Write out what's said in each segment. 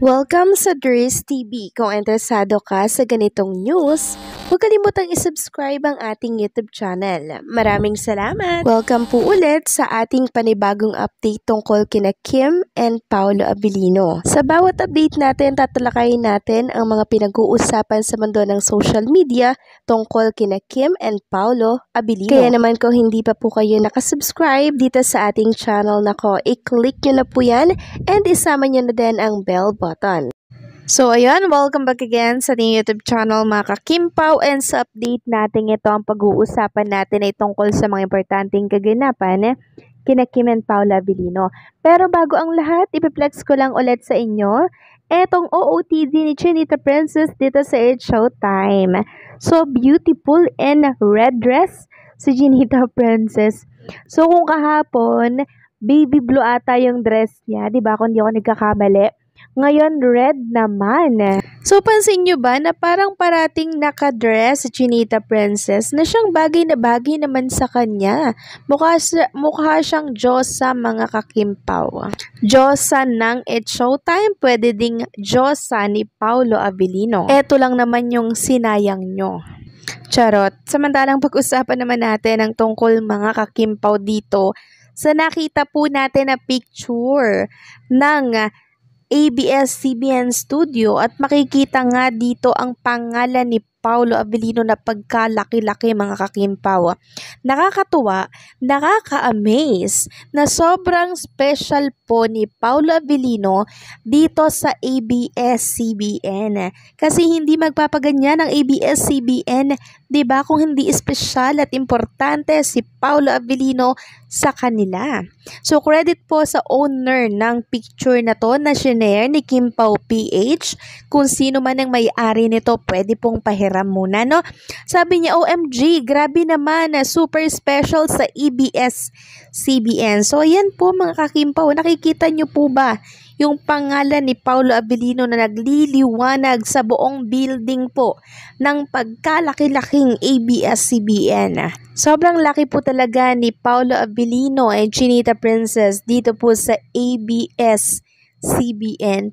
Welcome sa Dris TV. Kung interesado ka sa ganitong news, huwag kalimutang isubscribe ang ating YouTube channel. Maraming salamat! Welcome po ulit sa ating panibagong update tungkol kina Kim and Paolo Abilino. Sa bawat update natin, tatalakayin natin ang mga pinag-uusapan sa mundo ng social media tungkol kina Kim and Paolo Abilino. Kaya naman kung hindi pa po kayo nakasubscribe dito sa ating channel nako, i-click nyo na po yan and isama nyo na din ang bell button. So ayan, welcome back again sa ating YouTube channel mga ka-Kimpaw, and sa update natin ito ang pag-uusapan natin ay tungkol sa mga importanteng kaganapan kina Kim and Paolo Abilino. Pero bago ang lahat, ipiplex ko lang ulit sa inyo etong OOTD ni Chinita Princess dito sa It's Showtime. So beautiful in red dress si Chinita Princess. So kung kahapon baby blue ata yung dress niya, 'di ba? Kung di ako nagkakamali. Ngayon red naman. So pansin nyo ba na parang parating naka-dress si Chinita Princess na siyang bagay na bagay naman sa kanya. Mukha siyang Diyosa mga ka-Kimpaw. Diyosa ng It's Showtime, pwede ding Diyosa ni Paolo Abilino. Eto lang naman yung sinayang nyo. Charot. Samantalang pag-usapan naman natin ang tungkol mga ka-Kimpaw dito sa nakita po natin na picture ng ABS-CBN Studio at makikita nga dito ang pangalan ni Paolo Abilino na pagkalaki-laki mga ka-Kimpaw. Nakakatuwa, nakaka-amaze na sobrang special po ni Paolo Abilino dito sa ABS-CBN. Kasi hindi magpapaganyan ang ABS-CBN, 'di ba, kung hindi espesyal at importante si Paolo Abilino sa kanila. So credit po sa owner ng picture na to na shinare ni Kimpaw PH. Kung sino man ang may-ari nito, pwede pong pahiram muna, no? Sabi niya, OMG, grabe naman, super special sa ABS-CBN. So ayan po mga ka-Kimpaw, nakikita niyo po ba yung pangalan ni Paolo Abilino na nagliliwanag sa buong building po ng pagkalaki-laking ABS-CBN. Sobrang laki po talaga ni Paolo Abilino and Chinita Princess dito po sa ABS-CBN.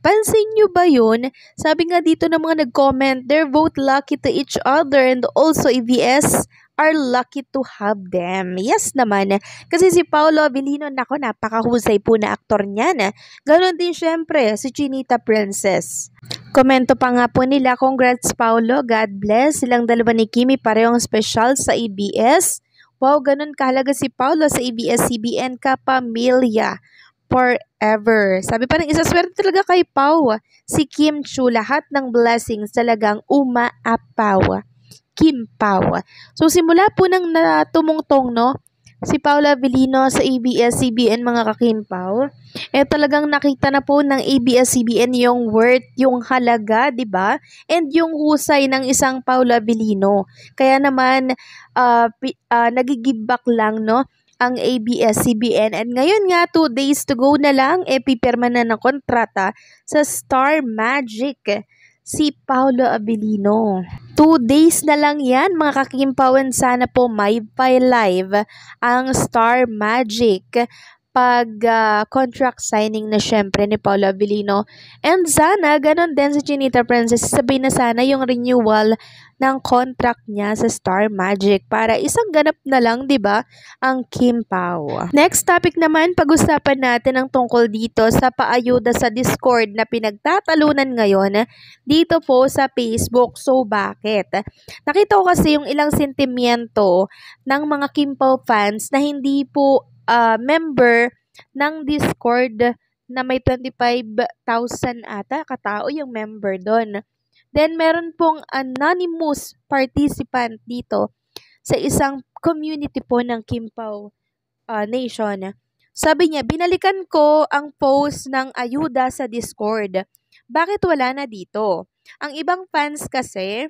Pansin nyo ba yun? Sabi nga dito ng mga nag-comment, they're both lucky to each other and also ABS are lucky to have them. Yes naman. Kasi si Paolo Abilino, nako, napakahusay po na aktor niyan. Ganon din syempre si Chinita Princess. Komento pa nga po nila, congrats Paolo, God bless. Silang dalawa ni Kimi parehong special sa ABS. Wow, ganon kahalaga si Paolo sa ABS-CBN kapamilya. Forever. Sabi pa ng isa, swerte talaga kay Pau. Si Kim Chu, lahat ng blessings talagang umaapaw. Kimpaw. So simula po nang natumungtong no si Paolo Abilino sa ABS-CBN mga ka-Kimpaw, talagang nakita na po ng ABS-CBN yung worth, yung halaga, 'di ba? And yung husay ng isang Paolo Abilino. Kaya naman nagigi-give back lang no ang ABS-CBN, and ngayon nga 2 days to go na lang pipirma na ng kontrata sa Star Magic si Paolo Abilino. 2 days na lang yan mga ka-Kimpawan, sana po may live ang Star Magic pag contract signing na syempre ni Paolo Abilino, and sana ganon din si Chinita Princess, sabihin na sana yung renewal ng contract niya sa Star Magic para isang ganap na lang, 'di ba, ang Kimpaw. Next topic naman, pag-usapan natin ang tungkol dito sa paayuda sa Discord na pinagtatalunan ngayon dito po sa Facebook. So bakit? Nakita ko kasi yung ilang sentimiento ng mga Kimpaw fans na hindi po member ng Discord na may 25,000 ata katao yung member doon. Then, meron pong anonymous participant dito sa isang community po ng Kimpaw Nation. Sabi niya, binalikan ko ang post ng ayuda sa Discord. Bakit wala na dito? Ang ibang fans kasi,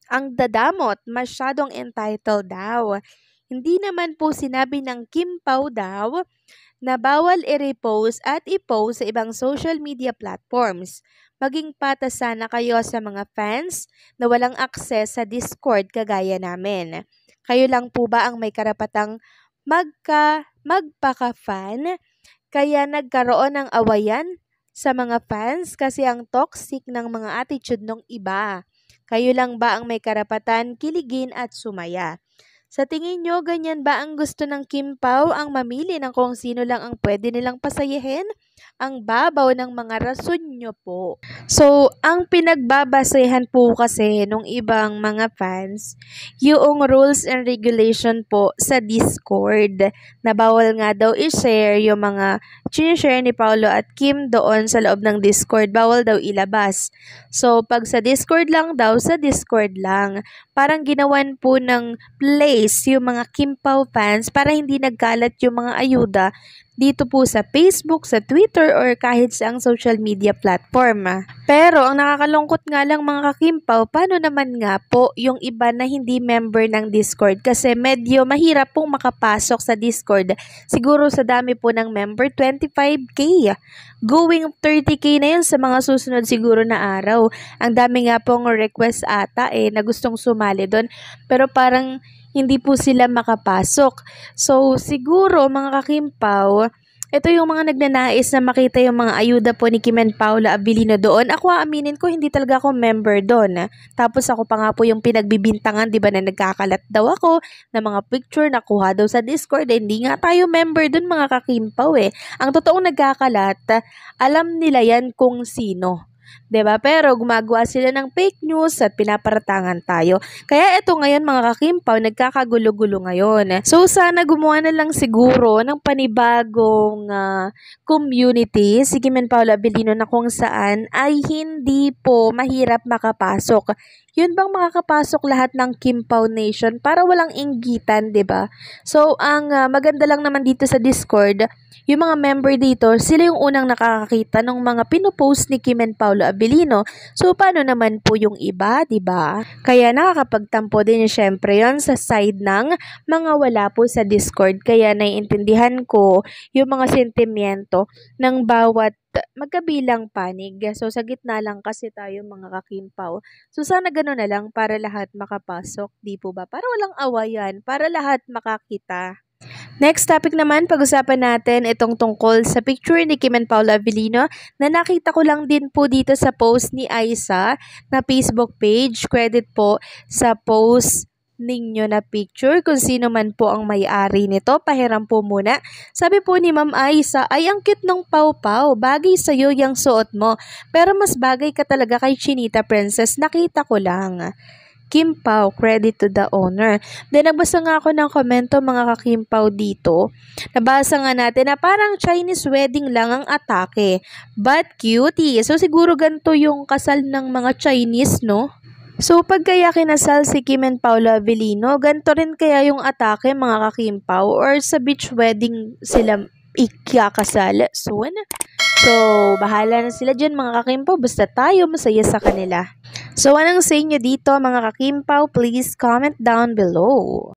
ang dadamot, masyadong entitled daw. Hindi naman po sinabi ng Kimpaw daw na bawal i-repost at i-post sa ibang social media platforms. Maging patas sana kayo sa mga fans na walang access sa Discord kagaya namin. Kayo lang po ba ang may karapatang magpaka-fan? Kaya nagkaroon ng awayan sa mga fans kasi ang toxic ng mga attitude ng iba. Kayo lang ba ang may karapatan kiligin at sumaya? Sa tingin nyo, ganyan ba ang gusto ng Kim Pao ang mamili ng kung sino lang ang pwede nilang pasayahin? Ang babaw ng mga rason nyo po. So, ang pinagbabasehan po kasi nung ibang mga fans, yung rules and regulation po sa Discord, na bawal nga daw i-share yung mga share ni Paolo at Kim doon sa loob ng Discord, bawal daw ilabas. So, pag sa Discord lang daw, sa Discord lang. Parang ginawan po ng place yung mga Kim Pao fans para hindi nagkalat yung mga ayuda dito po sa Facebook, sa Twitter, or kahit sa ang social media platform. Pero ang nakakalungkot nga lang mga kakimpaw, paano naman nga po yung iba na hindi member ng Discord? Kasi medyo mahirap pong makapasok sa Discord. Siguro sa dami po ng member, 25k. Going 30k na yun sa mga susunod siguro na araw. Ang dami nga pong request ata na gustong sumali doon. Pero parang hindi po sila makapasok. So, siguro mga kakimpaw, ito yung mga nagnanais na makita yung mga ayuda po ni Kim and Paula Abilino doon. Ako aminin ko, hindi talaga ako member doon. Tapos ako pa nga po yung pinagbibintangan, di ba, na nagkakalat daw ako na mga picture na kuha daw sa Discord. Hindi nga tayo member doon mga kakimpaw Ang totoong nagkakalat, alam nila yan kung sino. 'Di ba? Pero gumagawa sila ng fake news at pinaparatangan tayo. Kaya ito ngayon mga kakimpaw, nagkakagulo-gulo ngayon. So sana gumawa na lang siguro ng panibagong community si Kim and Paula Abilino na kung saan ay hindi po mahirap makapasok. Yun bang makakapasok lahat ng Kim Pao Nation para walang inggitan, 'di ba? So ang maganda lang naman dito sa Discord, yung mga member dito, sila yung unang nakakakita ng mga pinopost ni Kim and Paula Abilino. So, paano naman po yung iba, diba? Kaya nakakapagtampo din syempre yon sa side ng mga wala po sa Discord. Kaya naiintindihan ko yung mga sentimiento ng bawat magkabilang panig. So, sa gitna lang kasi tayo mga kakimpaw. So, sana gano'n na lang para lahat makapasok, di po ba? Para walang awayan, para lahat makakita. Next topic naman, pag-usapan natin itong tungkol sa picture ni Kim and Paula Abilino na nakita ko lang din po dito sa post ni Aisa na Facebook page. Credit po sa post ninyo na picture kung sino man po ang may-ari nito. Pahiram po muna. Sabi po ni Ma'am Aisa, ay ang cute ng Pau-Pau. Bagay sa'yo yung suot mo. Pero mas bagay ka talaga kay Chinita Princess. Nakita ko lang. Kim Pao, credit to the owner. Then, nagbasa nga ako ng komento mga ka-Kim Pao dito. Nabasa nga natin na parang Chinese wedding lang ang atake. But cutie. So, siguro ganito yung kasal ng mga Chinese, no? So, pag kaya kinasal si Kim and Paula Abilino, ganito rin kaya yung atake mga ka-Kim Pao, or sa beach wedding sila ikakasal soon? So, bahala na sila dyan mga kakimpaw, basta tayo masaya sa kanila. So, anong sa inyo dito mga kakimpaw? Please comment down below.